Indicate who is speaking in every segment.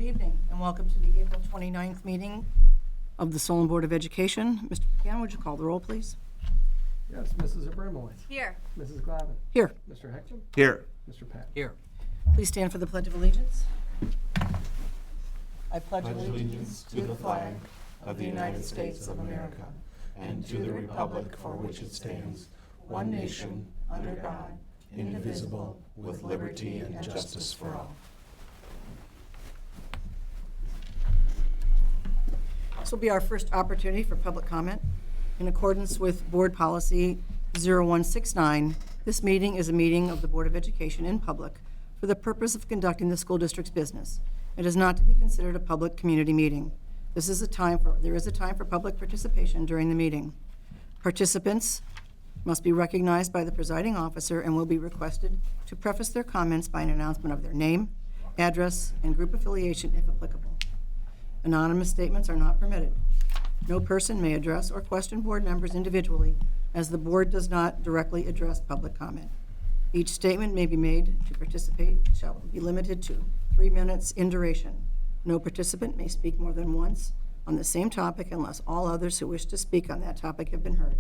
Speaker 1: evening, and welcome to the April 29th meeting of the Solon Board of Education. Mr. Buchanan, would you call the roll, please?
Speaker 2: Yes, Mrs. Abramowitz.
Speaker 3: Here.
Speaker 2: Mrs. Glavin.
Speaker 1: Here.
Speaker 2: Mr. Heckman.
Speaker 4: Here.
Speaker 2: Mr. Pat.
Speaker 4: Here.
Speaker 1: Please stand for the Pledge of Allegiance. I pledge allegiance to the flag of the United States of America and to the republic for which it stands, one nation, under God, indivisible, with liberty and justice for all. This will be our first opportunity for public comment. In accordance with Board Policy 0169, this meeting is a meeting of the Board of Education in public for the purpose of conducting the school district's business. It is not to be considered a public community meeting. There is a time for public participation during the meeting. Participants must be recognized by the presiding officer and will be requested to preface their comments by an announcement of their name, address, and group affiliation if applicable. Anonymous statements are not permitted. No person may address or question board members individually, as the board does not directly address public comment. Each statement may be made to participate shall be limited to 3 minutes in duration. No participant may speak more than once on the same topic unless all others who wish to speak on that topic have been heard.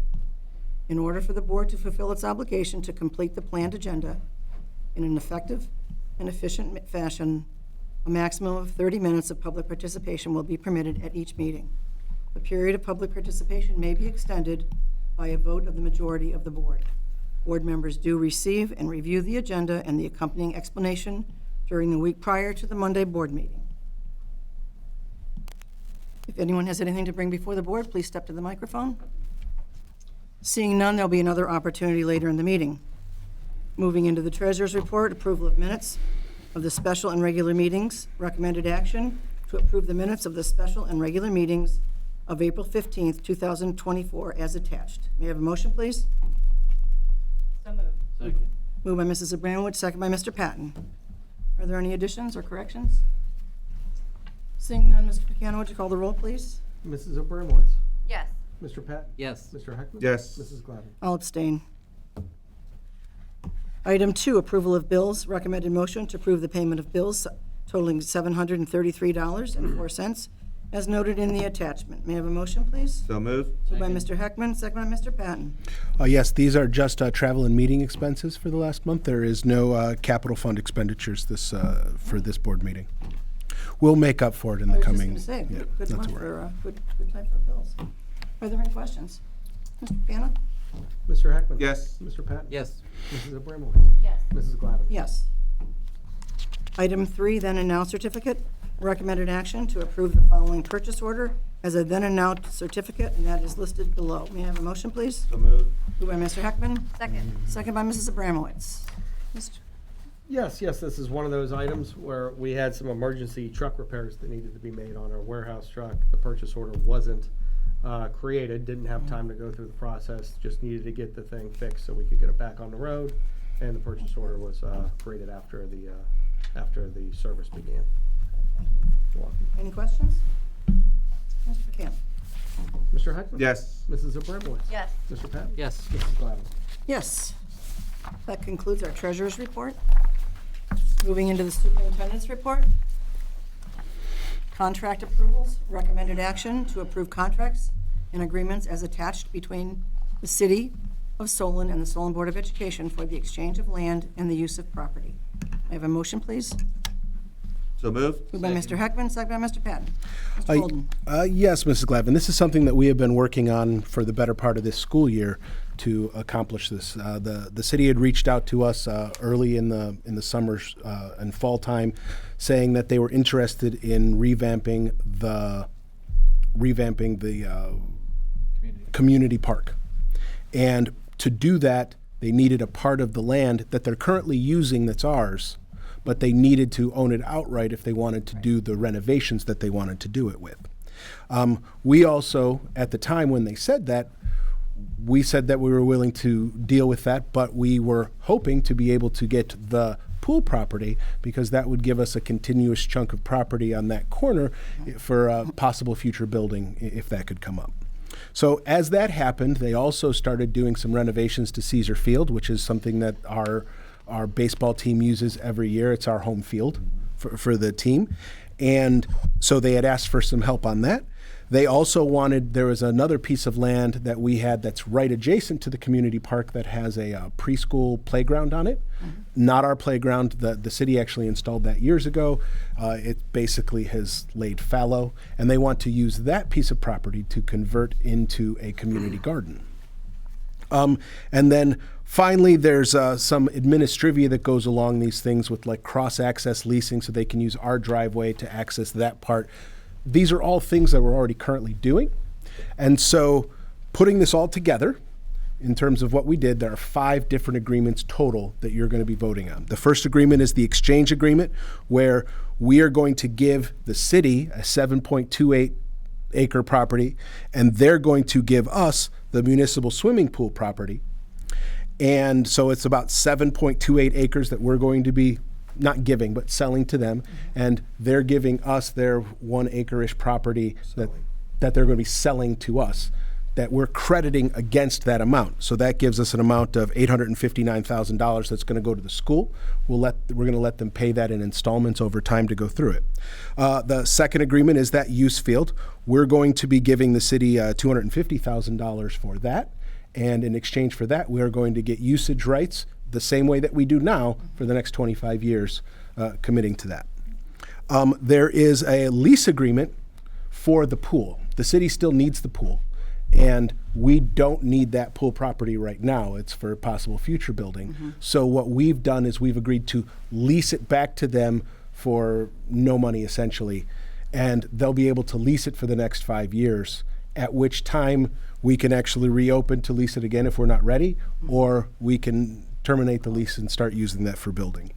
Speaker 1: In order for the board to fulfill its obligation to complete the planned agenda in an effective and efficient fashion, a maximum of 30 minutes of public participation will be permitted at each meeting. The period of public participation may be extended by a vote of the majority of the board. Board members do receive and review the agenda and the accompanying explanation during the week prior to the Monday board meeting. If anyone has anything to bring before the board, please step to the microphone. Seeing none, there'll be another opportunity later in the meeting. Moving into the treasurer's report, approval of minutes of the special and regular meetings. Recommended action to approve the minutes of the special and regular meetings of April 15th, 2024 as attached. May I have a motion, please?
Speaker 3: So moved.
Speaker 4: Second.
Speaker 1: Moved by Mrs. Abramowitz, second by Mr. Patton. Are there any additions or corrections? Seeing none, Mr. Buchanan, would you call the roll, please?
Speaker 2: Mrs. Abramowitz.
Speaker 3: Yes.
Speaker 2: Mr. Pat.
Speaker 4: Yes.
Speaker 2: Mr. Heckman.
Speaker 4: Yes.
Speaker 2: Mrs. Glavin.
Speaker 1: I'll abstain. Item 2, approval of bills. Recommended motion to approve the payment of bills totaling $733.04 as noted in the attachment. May I have a motion, please?
Speaker 4: So moved.
Speaker 1: Moved by Mr. Heckman, second by Mr. Patton.
Speaker 5: Yes, these are just travel and meeting expenses for the last month. There is no capital fund expenditures for this board meeting. We'll make up for it in the coming.
Speaker 1: I was just going to say, good
Speaker 5: not
Speaker 1: month
Speaker 5: to worry.
Speaker 1: for, good time for bills. Are there any questions? Mr. Buchanan?
Speaker 2: Mr. Heckman.
Speaker 4: Yes.
Speaker 2: Mr. Pat.
Speaker 4: Yes.
Speaker 2: Mrs. Abramowitz.
Speaker 3: Yes.
Speaker 2: Mrs. Glavin.
Speaker 1: Yes. Item 3, then and now certificate. Recommended action to approve the following purchase order as a then and now certificate, and that is listed below. May I have a motion, please?
Speaker 4: So moved.
Speaker 1: Moved by Mr. Heckman,
Speaker 3: Second.
Speaker 1: second by Mrs. Abramowitz. Mr.
Speaker 2: Yes, this is one of those items where we had some emergency truck repairs that needed to be made on our warehouse truck. The purchase order wasn't created, didn't have time to go through the process, just needed to get the thing fixed so we could get it back on the road, and the purchase order was created after the service began. You're welcome.
Speaker 1: Any questions? Mr. Buchanan?
Speaker 2: Mr. Heckman.
Speaker 4: Yes.
Speaker 2: Mrs. Abramowitz.
Speaker 3: Yes.
Speaker 2: Mr. Pat.
Speaker 4: Yes.
Speaker 2: Mrs. Glavin.
Speaker 1: Yes. That concludes our treasurer's report. Moving into the superintendent's report. Contract approvals. Recommended action to approve contracts and agreements as attached between the City of Solon and the Solon Board of Education for the exchange of land and the use of property. I have a motion, please.
Speaker 4: So moved.
Speaker 1: Moved by Mr. Heckman, second by Mr. Patton. Mr. Golden.
Speaker 5: Yes, Mrs. Glavin. This is something that we have been working on for the better part of this school year to accomplish this. The city had reached out to us early in the summer and fall time, saying that they were interested in revamping the community park, and to do that, they needed a part of the land that they're currently using that's ours, but they needed to own it outright if they wanted to do the renovations that they wanted to do it with. We also, at the time when they said that, we said that we were willing to deal with that, but we were hoping to be able to get the pool property because that would give us a continuous chunk of property on that corner for a possible future building if that could come up. So as that happened, they also started doing some renovations to Caesar Field, which is something that our baseball team uses every year. It's our home field for the team. And so they had asked for some help on that. They also wanted, there was another piece of land that we had that's right adjacent to the community park that has a preschool playground on it. Not our playground. The city actually installed that years ago. It basically has laid fallow, and they want to use that piece of property to convert into a community garden. And then finally, there's some administrivia that goes along these things with like cross-access leasing, so they can use our driveway to access that part. These are all things that we're already currently doing. And so putting this all together, in terms of what we did, there are 5 different agreements total that you're going to be voting on. The first agreement is the exchange agreement, where we are going to give the city a 7.28 acre property, and they're going to give us the municipal swimming pool property. And so it's about 7.28 acres that we're going to be not giving, but selling to them. And they're giving us their 1 acre-ish property that they're going to be selling to us, that we're crediting against that amount. So that gives us an amount of $859,000 that's going to go to the school. We're going to let them pay that in installments over time to go through it. The second agreement is that use field. We're going to be giving the city $250,000 for that. And in exchange for that, we are going to get usage rights the same way that we do now for the next 25 years, committing to that. There is a lease agreement for the pool. The city still needs the pool, and we don't need that pool property right now. It's for possible future building. So what we've done is we've agreed to lease it back to them for no money, essentially, and they'll be able to lease it for the next 5 years, at which time we can actually reopen to lease it again if we're not ready, or we can terminate the lease and start using that for building.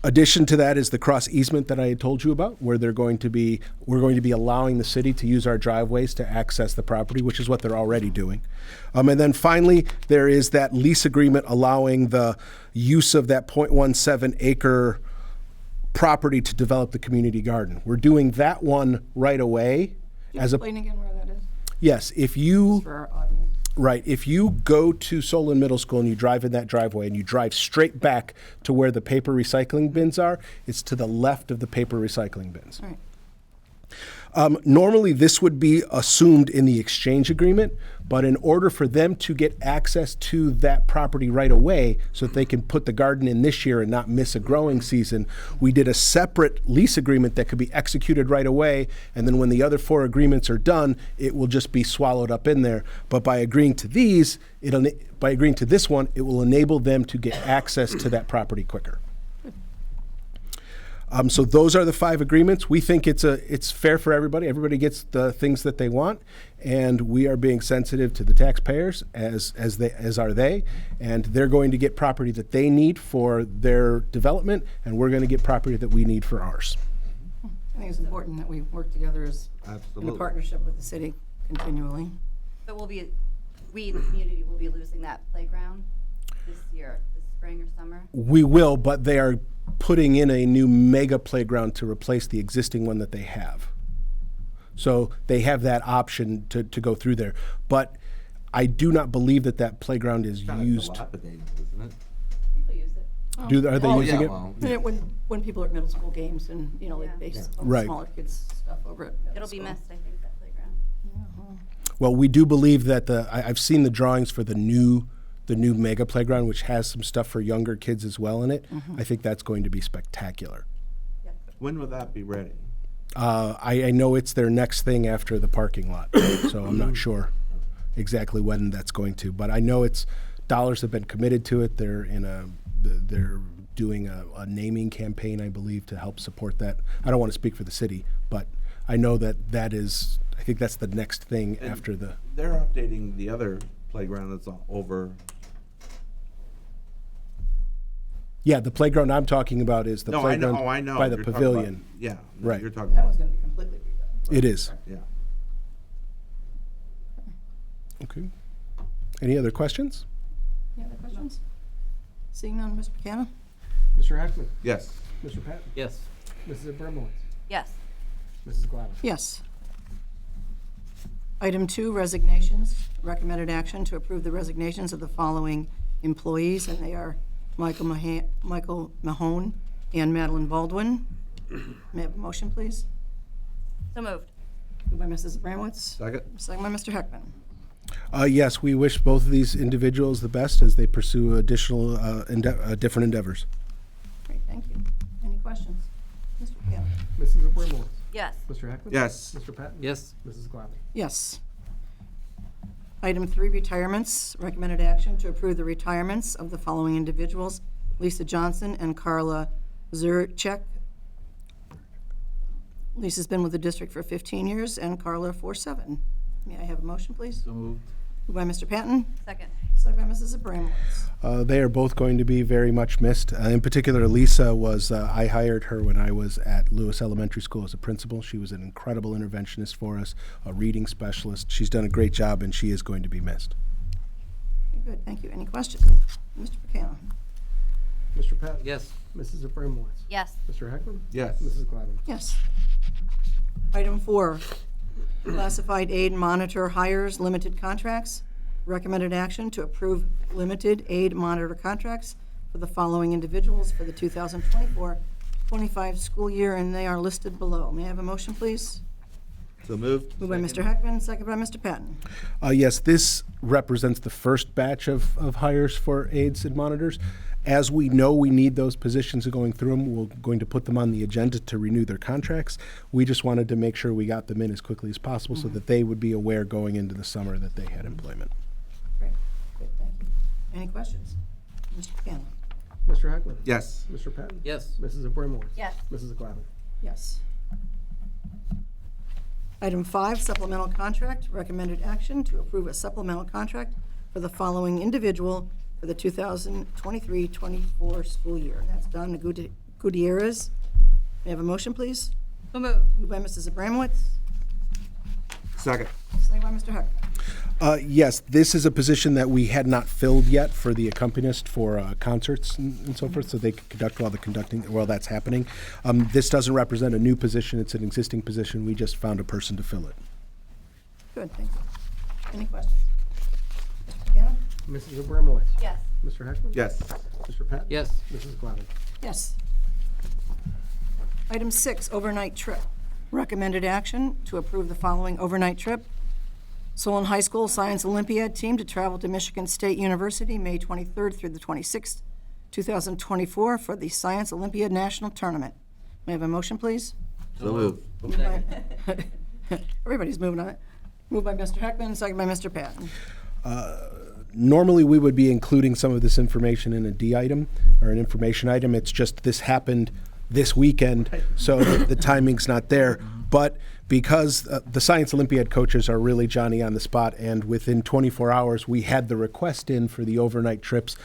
Speaker 5: Addition to that is the cross easement that I had told you about, where we're going to be allowing the city to use our driveways to access the property, which is what they're already doing. And then finally, there is that lease agreement allowing the use of that 0.17 acre property to develop the community garden. We're doing that one right away.
Speaker 1: Can you explain again where that is?
Speaker 5: Yes, if you...
Speaker 1: For our audience.
Speaker 5: Right. If you go to Solon Middle School and you drive in that driveway and you drive straight back to where the paper recycling bins are, it's to the left of the paper recycling bins.
Speaker 1: All right.
Speaker 5: Normally, this would be assumed in the exchange agreement, but in order for them to get access to that property right away so that they can put the garden in this year and not miss a growing season, we did a separate lease agreement that could be executed right away, and then when the other 4 agreements are done, it will just be swallowed up in there. But by agreeing to these, by agreeing to this one, it will enable them to get access to that property quicker. So those are the 5 agreements. We think it's fair for everybody. Everybody gets the things that they want, and we are being sensitive to the taxpayers as are they. And they're going to get property that they need for their development, and we're going to get property that we need for ours.
Speaker 1: I think it's important that we work together in a
Speaker 4: Absolutely.
Speaker 1: partnership with the city continually.
Speaker 3: So we, the community, will be losing that playground this year, this spring or summer?
Speaker 5: We will, but they are putting in a new mega playground to replace the existing one that they have. So they have that option to go through there. But I do not believe that playground is
Speaker 4: Kinda
Speaker 5: used.
Speaker 4: dilapidated, isn't it?
Speaker 3: People use it.
Speaker 5: Are they
Speaker 1: Oh,
Speaker 5: using
Speaker 4: yeah,
Speaker 5: it?
Speaker 4: well,
Speaker 1: When people are at middle school games and, like
Speaker 3: Yeah.
Speaker 1: they
Speaker 5: Right.
Speaker 1: smaller kids stuff over at middle
Speaker 3: It'll be
Speaker 1: school.
Speaker 3: missed, I think, that playground.
Speaker 5: Well, we do believe that I've seen the drawings for the new mega playground, which has some stuff for younger kids as well in it. I think that's going to be spectacular.
Speaker 4: When will that be ready?
Speaker 5: I know it's their next thing after the parking lot, so I'm not sure exactly when that's going to. But I know dollars have been committed to it. They're doing a naming campaign, I believe, to help support that. I don't want to speak for the city, but I know that is. I think that's the next thing
Speaker 4: And
Speaker 5: after the.
Speaker 4: They're updating the other playground that's over.
Speaker 5: Yeah, the playground I'm talking about is the
Speaker 4: No, I
Speaker 5: playground
Speaker 4: know, I know.
Speaker 5: by the
Speaker 4: You're talking about-
Speaker 5: pavilion.
Speaker 4: Yeah. no,
Speaker 5: Right.
Speaker 4: You're talking
Speaker 1: That
Speaker 4: about,
Speaker 1: one's going to be completely redone.
Speaker 5: It is.
Speaker 4: yeah.
Speaker 5: Okay. Any other questions?
Speaker 1: Any other questions? Seeing none, Mr. McCann?
Speaker 2: Mr. Heckman?
Speaker 4: Yes.
Speaker 2: Mr. Patton?
Speaker 6: Yes.
Speaker 2: Mrs. Abramowitz?
Speaker 3: Yes.
Speaker 2: Mrs. Glavine?
Speaker 1: Yes. Item 2, resignations. Recommended action to approve the resignations of the following employees, and they are Michael Mahone and Madeline Baldwin. May I have a motion, please?
Speaker 3: So moved.
Speaker 1: Moved by Mrs. Abramowitz,
Speaker 4: Second?
Speaker 1: second by Mr. Heckman.
Speaker 5: Yes, we wish both of these individuals the best as they pursue additional, different endeavors.
Speaker 1: Great, thank you. Any questions? Mr. Kayla?
Speaker 2: Mrs. Abramowitz.
Speaker 3: Yes.
Speaker 2: Mr. Heckman?
Speaker 4: Yes.
Speaker 2: Mr. Patton?
Speaker 6: Yes.
Speaker 2: Mrs. Glavine?
Speaker 1: Yes. Item 3, retirements. Recommended action to approve the retirements of the following individuals: Lisa Johnson and Carla Zurchek. Lisa's been with the district for 15 years and Carla for 7. May I have a motion, please?
Speaker 6: So moved.
Speaker 1: Moved by Mr. Patton,
Speaker 3: Second.
Speaker 1: second by Mrs. Abramowitz.
Speaker 5: They are both going to be very much missed. In particular, Lisa was, I hired her when I was at Lewis Elementary School as a principal. She was an incredible interventionist for us, a reading specialist. She's done a great job, and she is going to be missed.
Speaker 1: Okay, good, thank you. Any questions? Mr. McCann?
Speaker 2: Mr. Patton?
Speaker 6: Yes.
Speaker 2: Mrs. Abramowitz?
Speaker 3: Yes.
Speaker 2: Mr. Heckman?
Speaker 4: Yes.
Speaker 2: Mrs. Glavine?
Speaker 1: Yes. Item 4, classified aid monitor hires, limited contracts. Recommended action to approve limited aid monitor contracts for the following individuals for the 2024-25 school year, and they are listed below. May I have a motion, please?
Speaker 4: So moved?
Speaker 1: Moved by Mr. Heckman, second by Mr. Patton.
Speaker 5: Yes, this represents the first batch of hires for aides and monitors. As we know we need those positions and going through them, we're going to put them on the agenda to renew their contracts. We just wanted to make sure we got them in as quickly as possible so that they would be aware going into the summer that they had employment.
Speaker 1: Great, good, thank you. Any questions? Mr. McCann?
Speaker 2: Mr. Heckman?
Speaker 4: Yes.
Speaker 2: Mr. Patton?
Speaker 6: Yes.
Speaker 2: Mrs. Abramowitz?
Speaker 3: Yes.
Speaker 2: Mrs. Glavine?
Speaker 1: Yes. Item 5, supplemental contract. Recommended action to approve a supplemental contract for the following individual for the 2023-24 school year. That's Donna Gutierrez. May I have a motion, please?
Speaker 3: So moved.
Speaker 1: Moved by Mrs. Abramowitz,
Speaker 4: Second?
Speaker 1: second by Mr. Heckman.
Speaker 5: Yes, this is a position that we had not filled yet for the accompanist for concerts and so forth, so they could conduct while the conducting, while that's happening. This doesn't represent a new position, it's an existing position. We just found a person to fill it.
Speaker 1: Good, thank you. Any questions? Mr. McCann?
Speaker 2: Mrs. Abramowitz?
Speaker 3: Yes.
Speaker 2: Mr. Heckman?
Speaker 4: Yes.
Speaker 2: Mr. Patton?
Speaker 6: Yes.
Speaker 2: Mrs. Glavine?
Speaker 1: Yes. Item 6, overnight trip. Recommended action to approve the following overnight trip. Solon High School Science Olympiad team to travel to Michigan State University, May 23rd through the 26th, 2024, for the Science Olympiad National Tournament. May I have a motion, please?
Speaker 4: So moved?
Speaker 1: Everybody's moving on it. Moved by Mr. Heckman, second by Mr. Patton.
Speaker 5: Normally, we would be including some of this information in a D item or an information item. It's just this happened this weekend, so the timing's not there. But because the Science Olympiad coaches are really Johnny on the spot, and within 24 hours, we had the request in for the overnight trips.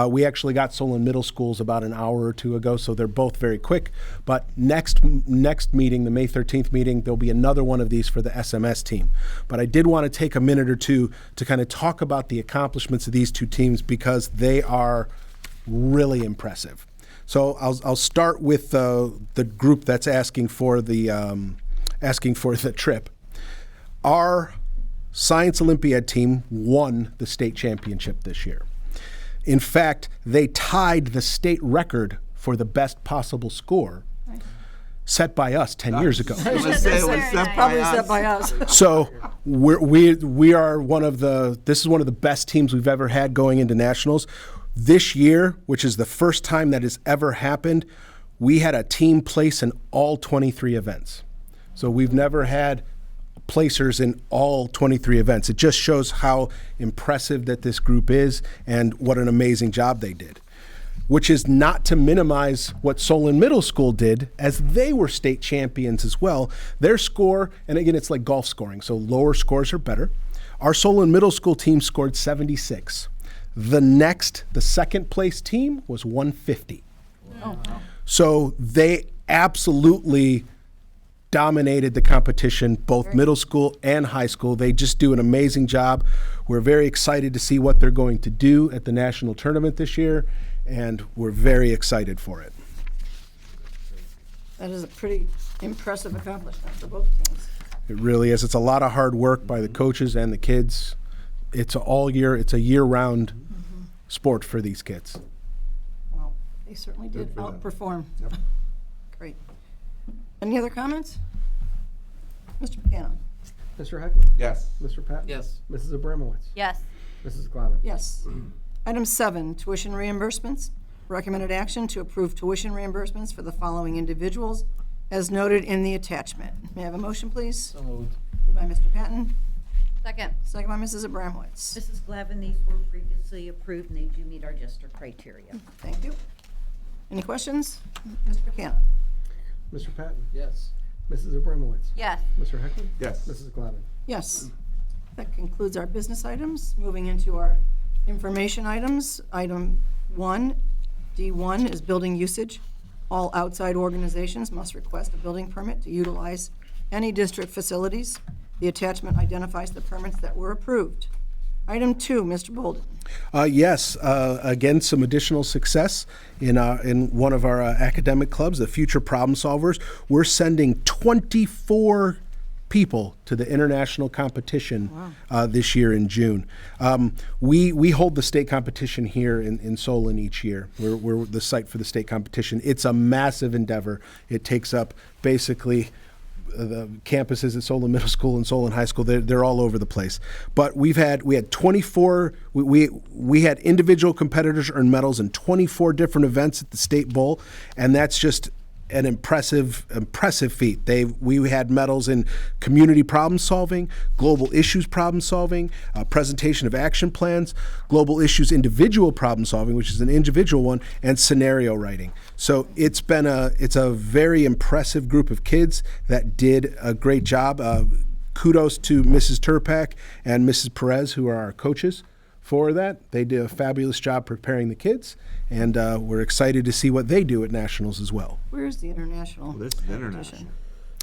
Speaker 5: We actually got Solon Middle Schools about an hour or two ago, so they're both very quick. But next meeting, the May 13th meeting, there'll be another one of these for the SMS team. But I did want to take a minute or two to kind of talk about the accomplishments of these two teams because they are really impressive. So I'll start with the group that's asking for the trip. Our Science Olympiad team won the state championship this year. In fact, they tied the state record for the best possible score set by us 10 years ago.
Speaker 4: I was gonna say, it was
Speaker 3: Very
Speaker 4: set
Speaker 3: nice.
Speaker 1: Probably
Speaker 4: by
Speaker 1: set
Speaker 4: us.
Speaker 1: by us.
Speaker 5: So we are this is one of the best teams we've ever had going into nationals. This year, which is the first time that has ever happened, we had a team place in all 23 events. So we've never had placers in all 23 events. It just shows how impressive that this group is and what an amazing job they did. Which is not to minimize what Solon Middle School did, as they were state champions as well. Their score, and again, it's like golf scoring, so lower scores are better. Our Solon Middle School team scored 76. The second place team was 150. So they absolutely dominated the competition, both middle school and high school. They just do an amazing job. We're very excited to see what they're going to do at the national tournament this year, and we're very excited for it.
Speaker 1: That is a pretty impressive accomplishment for both teams.
Speaker 5: It really is. It's a lot of hard work by the coaches and the kids. It's a year-round sport for these kids.
Speaker 1: Well, they certainly did
Speaker 4: for them.
Speaker 1: outperform.
Speaker 4: Yep.
Speaker 1: Great. Any other comments? Mr. McCann?
Speaker 2: Mr. Heckman?
Speaker 4: Yes.
Speaker 2: Mr. Patton?
Speaker 6: Yes.
Speaker 2: Mrs. Abramowitz?
Speaker 3: Yes.
Speaker 2: Mrs. Glavin?
Speaker 1: Yes. Item 7, tuition reimbursements. Recommended action to approve tuition reimbursements for the following individuals as noted in the attachment. May I have a motion, please?
Speaker 6: So moved.
Speaker 1: Moved by Mr. Patton,
Speaker 3: Second.
Speaker 1: second by Mrs. Abramowitz.
Speaker 7: Mrs. Glavin, these were previously approved, and they do meet our Jester criteria.
Speaker 1: Thank you. Any questions? Mr. McCann?
Speaker 2: Mr. Patton?
Speaker 6: Yes.
Speaker 2: Mrs. Abramowitz?
Speaker 3: Yes.
Speaker 2: Mr. Heckman?
Speaker 4: Yes.
Speaker 2: Mrs. Glavin?
Speaker 1: Yes. That concludes our business items. Moving into our information items. Item 1, D1 is building usage. All outside organizations must request a building permit to utilize any district facilities. The attachment identifies the permits that were approved. Item 2, Mr. Bolden.
Speaker 5: Yes, again, some additional success in one of our academic clubs, the Future Problem Solvers. We're sending 24 people to the international competition this year in June. We hold the state competition here in Solon each year. We're the site for the state competition. It's a massive endeavor. It takes up basically the campuses at Solon Middle School and Solon High School. They're all over the place. But we had 24. We had individual competitors earn medals in 24 different events at the state bowl, and that's just an impressive feat. We had medals in community problem solving, global issues problem solving, presentation of action plans, global issues individual problem solving, which is an individual one, and scenario writing. So it's a very impressive group of kids that did a great job. Kudos to Mrs. Turpak and Mrs. Perez, who are our coaches for that. They did a fabulous job preparing the kids, and we're excited to see what they do at nationals as well.
Speaker 1: Where's the international?
Speaker 4: This is
Speaker 1: competition?
Speaker 4: international.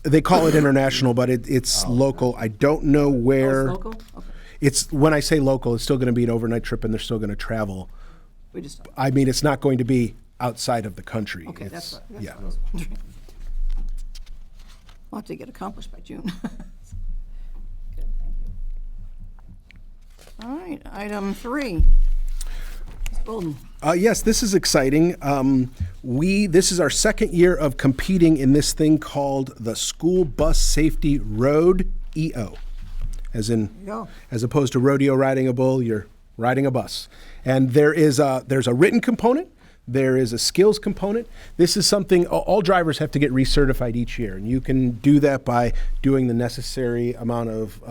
Speaker 5: They call it international, but it's local. I don't know
Speaker 1: Oh,
Speaker 5: where.
Speaker 1: it's local? Okay.
Speaker 5: It's when I say local, it's still going to be an overnight trip, and they're still going to travel.
Speaker 1: We just,
Speaker 5: I mean, it's not going to be outside of the country.
Speaker 1: okay,
Speaker 5: It's-
Speaker 1: that's what
Speaker 5: yeah.
Speaker 1: I was wondering. A lot to get accomplished by June. Good, thank you. All right, item 3. Ms. Bolden.
Speaker 5: Yes, this is exciting. This is our second year of competing in this thing called the School Bus Safety Road EO, as in,
Speaker 1: you go.
Speaker 5: as opposed to rodeo riding a bull, you're riding a bus. And there's a written component. There is a skills component. This is something all drivers have to get recertified each year, and you can do that by doing the necessary amount of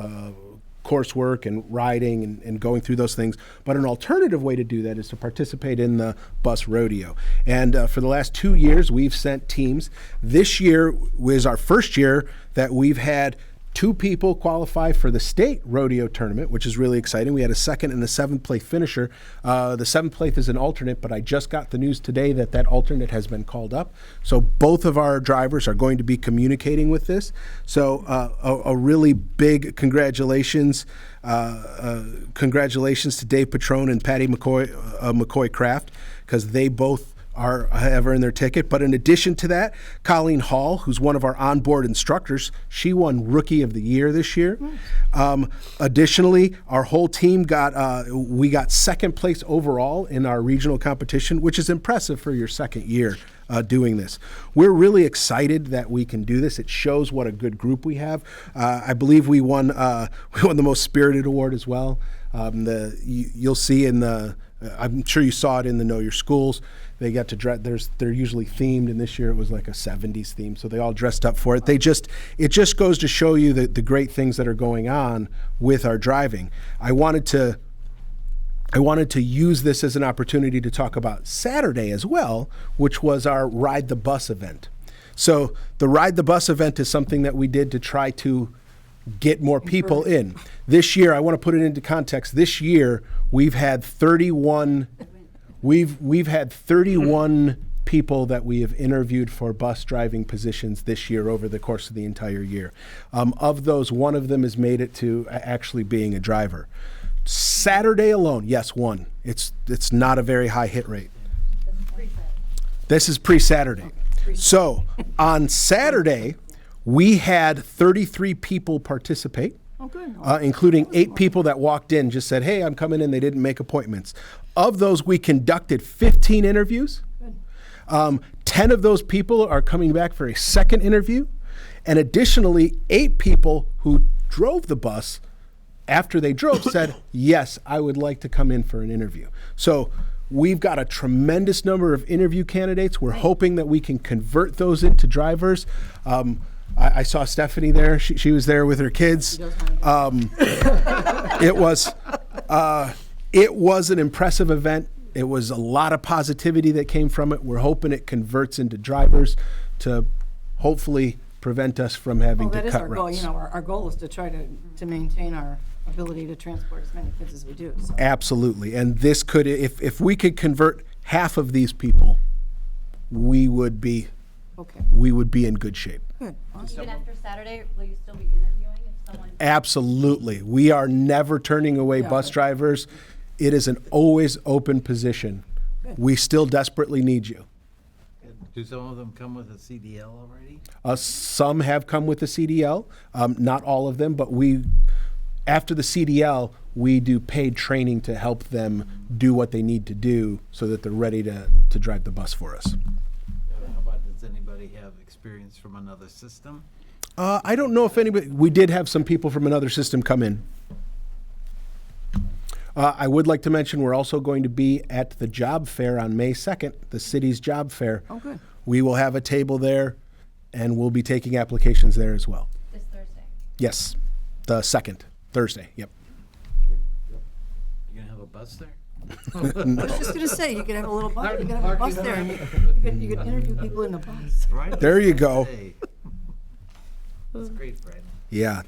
Speaker 5: coursework and riding and going through those things. But an alternative way to do that is to participate in the bus rodeo. And for the last 2 years, we've sent teams. This year was our first year that we've had 2 people qualify for the state rodeo tournament, which is really exciting. We had a 2nd and a 7th place finisher. The 7th place is an alternate, but I just got the news today that alternate has been called up. So both of our drivers are going to be communicating with this. So a really big congratulations. Congratulations to Dave Petrone and Patty McCoy Craft, because they both have earned their ticket. But in addition to that, Colleen Hall, who's one of our onboard instructors, she won Rookie of the Year this year. Additionally, our whole team got 2nd place overall in our regional competition, which is impressive for your 2nd year doing this. We're really excited that we can do this. It shows what a good group we have. I believe we won the most spirited award as well. You'll see in the. I'm sure you saw it in the Know Your Schools. They got to dress. They're usually themed, and this year it was like a '70s theme, so they all dressed up for it. It just goes to show you the great things that are going on with our driving. I wanted to use this as an opportunity to talk about Saturday as well, which was our Ride the Bus event. So the Ride the Bus event is something that we did to try to get more people in. This year, I want to put it into context. This year, we've had 31. We've had 31 people that we have interviewed for bus driving positions this year over the course of the entire year. Of those, one of them has made it to actually being a driver. Saturday alone, yes, one. It's not a very high hit rate. This is pre-Saturday. So on Saturday, we had 33 people participate.
Speaker 1: Oh, good.
Speaker 5: Including 8 people that walked in, just said, hey, I'm coming in. They didn't make appointments. Of those, we conducted 15 interviews. 10 of those people are coming back for a 2nd interview. And additionally, 8 people who drove the bus after they drove said, yes, I would like to come in for an interview. So we've got a tremendous number of interview candidates. We're hoping that we can convert those into drivers. I saw Stephanie there. She was there with her kids. It was an impressive event. It was a lot of positivity that came from it. We're hoping it converts into drivers to hopefully prevent us from having
Speaker 1: Well,
Speaker 5: to
Speaker 1: that is
Speaker 5: cut
Speaker 1: our goal.
Speaker 5: routes.
Speaker 1: You know, our goal is to try to maintain our ability to transport as many kids as we do. So.
Speaker 5: Absolutely. And this could, if we could convert half of these people, we would be
Speaker 1: Okay,
Speaker 5: in good shape.
Speaker 1: good. Awesome.
Speaker 3: Even after Saturday, will you still be interviewing if someone?
Speaker 5: Absolutely. We are never turning away
Speaker 1: Yeah.
Speaker 5: bus drivers. It is an always open position.
Speaker 1: Good.
Speaker 5: We still desperately need you.
Speaker 6: Do some of them come with a CDL already?
Speaker 5: Some have come with the CDL, not all of them, but after the CDL, we do paid training to help them do what they need to do so that they're ready to drive the bus for us.
Speaker 6: How about, does anybody have experience from another system?
Speaker 5: I don't know if anybody, we did have some people from another system come in. I would like to mention we're also going to be at the job fair on May 2nd, the city's job fair.
Speaker 1: Oh, good.
Speaker 5: We will have a table there, and we'll be taking applications there as well.
Speaker 3: This Thursday.
Speaker 5: Yes, the 2nd, Thursday, yep.
Speaker 6: You gonna have a bus there?
Speaker 1: I was just gonna say, you could have a little bus, you could have a bus there, and you could interview people in the bus.
Speaker 6: Right.
Speaker 5: There you go.
Speaker 6: Hey. That's great, Fred.
Speaker 5: Yeah,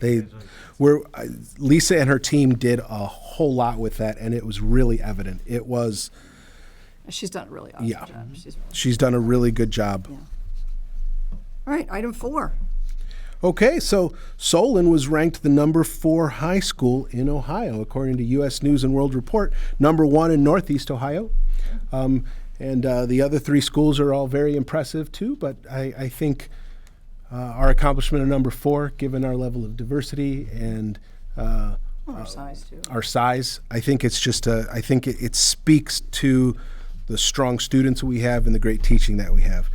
Speaker 5: Lisa and her team did a whole lot with that, and it was really evident. It was,
Speaker 1: She's done a really awesome
Speaker 5: Yeah.
Speaker 1: job.
Speaker 5: she's done a really good job.
Speaker 1: Yeah. All right, item 4.
Speaker 5: Okay, so Solon was ranked the number 4 high school in Ohio, according to U.S. News and World Report, number 1 in Northeast Ohio. And the other 3 schools are all very impressive too, but I think our accomplishment of number 4, given our level of diversity and
Speaker 1: Our size, too.
Speaker 5: our size, I think it's just I think it speaks to the strong students we have and the great teaching that we have.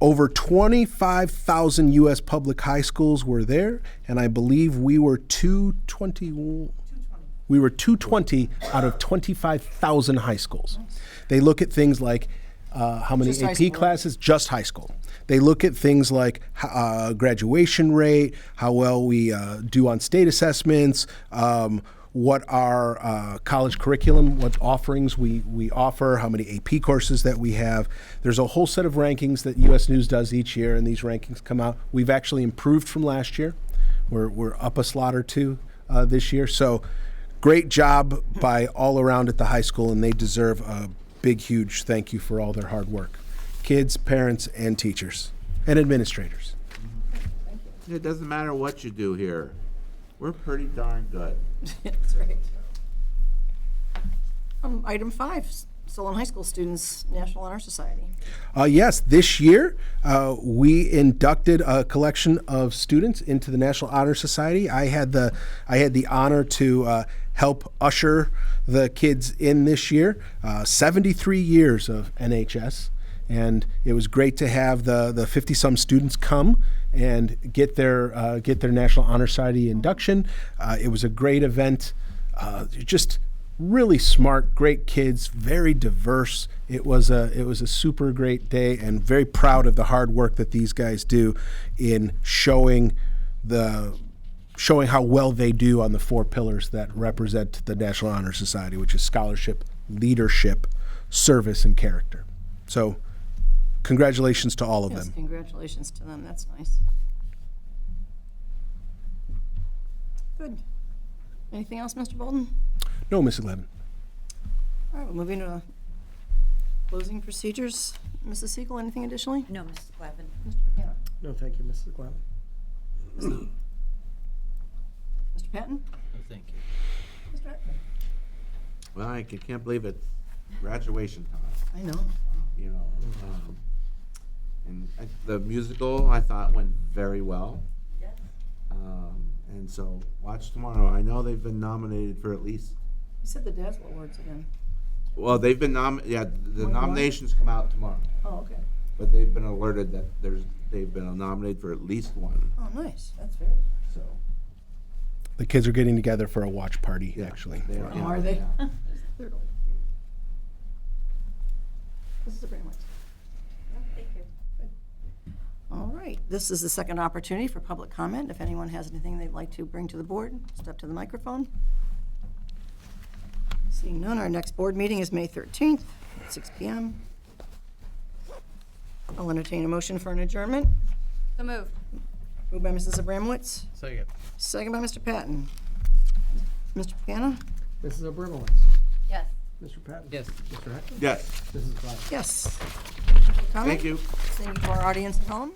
Speaker 5: Over 25,000 U.S. public high schools were there, and I believe we were 220. We were 220 out of 25,000 high schools. They look at things like how many
Speaker 1: Just high
Speaker 5: AP
Speaker 1: school.
Speaker 5: classes, just high school. They look at things like graduation rate, how well we do on state assessments, what our college curriculum, what offerings we offer, how many AP courses that we have. There's a whole set of rankings that U.S. News does each year, and these rankings come out. We've actually improved from last year. We're up a slot or 2 this year. So great job by all around at the high school, and they deserve a big, huge thank you for all their hard work. Kids, parents, and teachers, and administrators.
Speaker 4: It doesn't matter what you do here. We're pretty darn good.
Speaker 1: That's right. Item 5, Solon High School students, National Honor Society.
Speaker 5: Yes, this year we inducted a collection of students into the National Honor Society. I had the honor to help usher the kids in this year. 73 years of NHS, and it was great to have the 50-some students come and get their National Honor Society induction. It was a great event. Just really smart, great kids, very diverse. It was a super great day, and very proud of the hard work that these guys do in showing how well they do on the 4 pillars that represent the National Honor Society, which is scholarship, leadership, service, and character. So congratulations to all of
Speaker 1: Yes,
Speaker 5: them.
Speaker 1: congratulations to them. That's nice. Good. Anything else, Mr. Bolden?
Speaker 5: No, Mrs. Levin.
Speaker 1: All right, we're moving to closing procedures. Mrs. Siegel, anything additionally?
Speaker 7: No, Mrs. Glavin.
Speaker 1: Mr. Buchanan?
Speaker 2: No, thank you, Mrs. Glavin.
Speaker 1: Mr. Patton?
Speaker 6: Oh, thank you.
Speaker 1: Mr. Eckman?
Speaker 4: Well, I can't believe it's graduation time,
Speaker 1: I know.
Speaker 4: you know. And the musical, I thought, went very well.
Speaker 3: Yes.
Speaker 4: And so watch tomorrow. I know they've been nominated for at least,
Speaker 1: You said the Dazzle Awards again.
Speaker 4: well, they've been the
Speaker 1: More than one?
Speaker 4: nominations come out tomorrow.
Speaker 1: Oh, okay.
Speaker 4: But they've been alerted that there's they've been nominated for at least one,
Speaker 1: Oh, nice. That's very.
Speaker 4: so.
Speaker 5: The kids are getting together for a watch party,
Speaker 4: Yeah,
Speaker 5: actually.
Speaker 4: they are.
Speaker 1: Oh, are they? Mrs. Abramowitz.
Speaker 3: Thank you.
Speaker 1: All right, this is the second opportunity for public comment. If anyone has anything they'd like to bring to the board, step to the microphone. Seeing none, our next board meeting is May 13th, at 6 PM. I'll entertain a motion for an adjournment.
Speaker 3: So moved.
Speaker 1: Moved by Mrs. Abramowitz,
Speaker 6: Second.
Speaker 1: second by Mr. Patton. Mr. Buchanan?
Speaker 2: Mrs. Abramowitz,
Speaker 3: Yes.
Speaker 2: Mr. Patton.
Speaker 6: Yes.
Speaker 2: Mr. Heckler.
Speaker 4: Yes,
Speaker 1: Yes.
Speaker 2: Mrs. Blatz.
Speaker 1: Comment?
Speaker 4: thank you.
Speaker 1: Seeing to our audience at home?